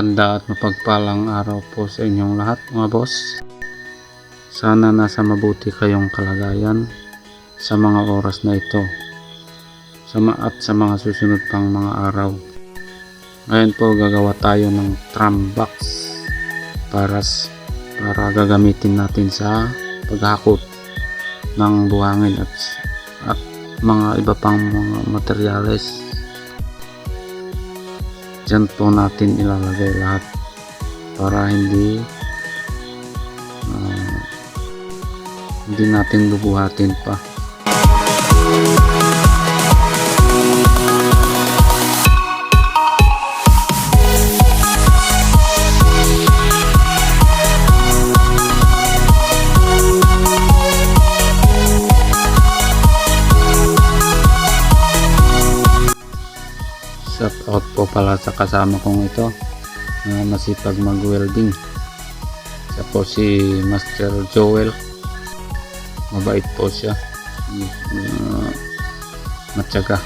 Maganda at mapagpalang araw po sa inyong lahat mga boss. Sana nasa mabuti kayong kalagayan sa mga oras na ito at sa mga susunod pang mga araw. Ngayon po gagawa tayo ng trambox para gagamitin natin sa paghakot ng buhangin at mga iba pang mga materyales. Diyan po natin ilalagay lahat para hindi natin bubuhatin pa. Shout out po pala sa kasama kong ito na masipag mag-welding. Siya po si Master Joel. Mabait po siya. Matyaga.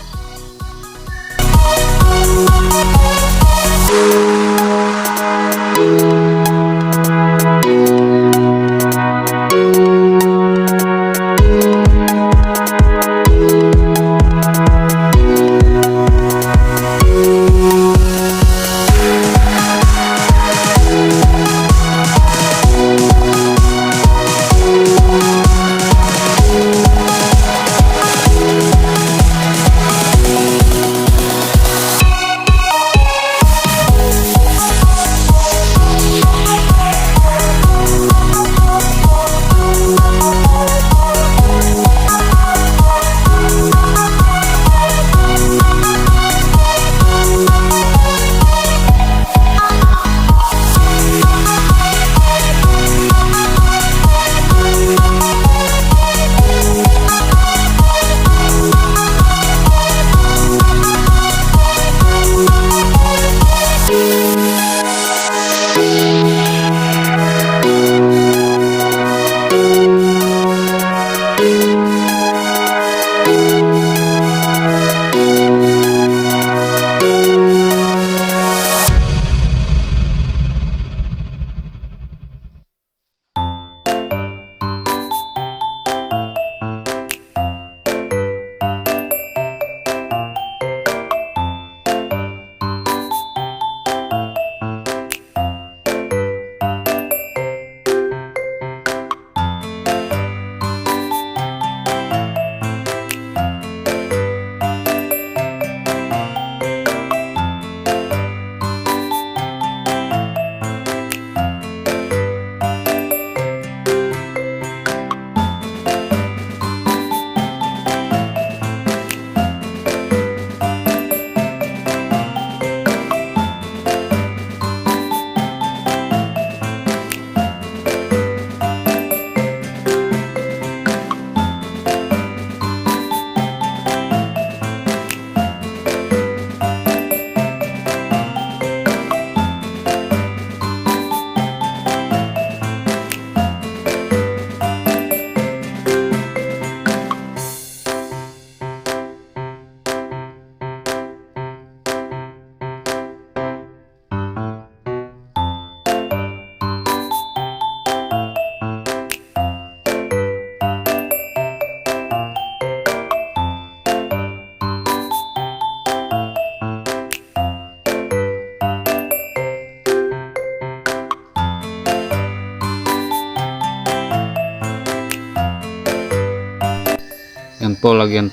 Yan po, lagyan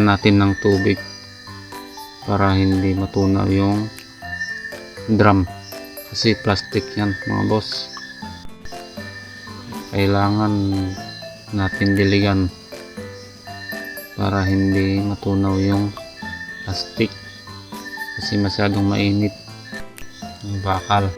natin ng tubig para hindi matunaw yung drum kasi plastic yan mga boss. Kailangan natin diligan para hindi matunaw yung plastic kasi masyadong mainit yung bakal.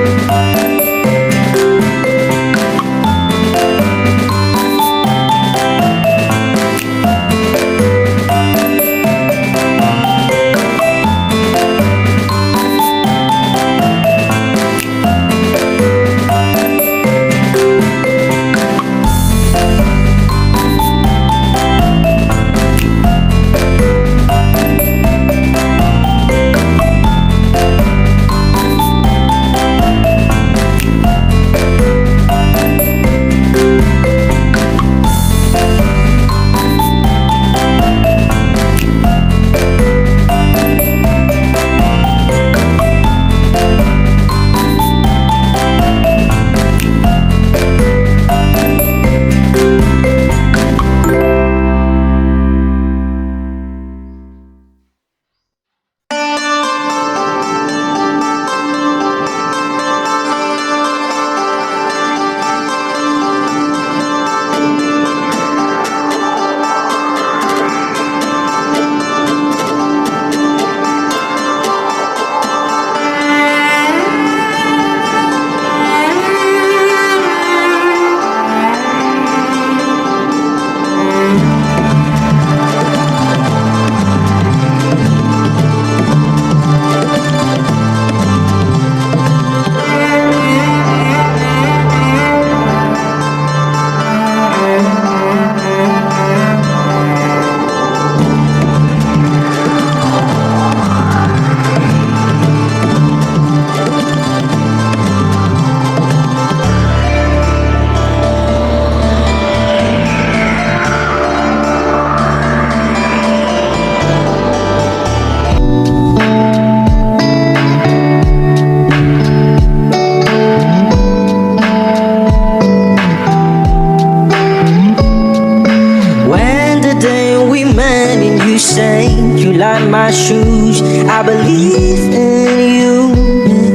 shoes. I believe in you.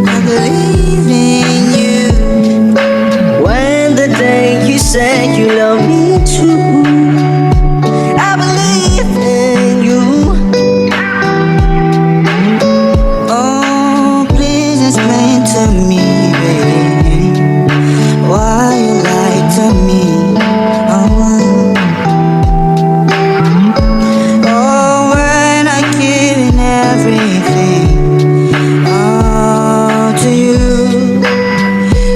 I believe in you. When the day you said you love me too, I believe in you. Oh, please explain to me, baby, why you lied to me. Oh, when I give everything, oh, to you,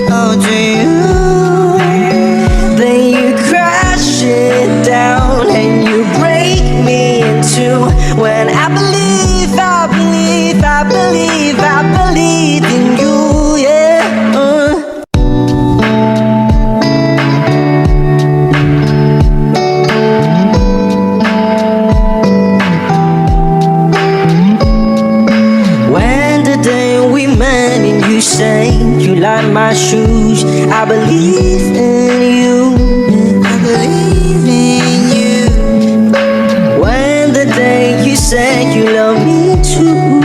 oh, to you, then you crash it down and you break me in two. When I believe, I believe, I believe, I believe in you, yeah. When the day we met and you say you like my shoes, I believe in you. I believe in you. When the day you said you love me too,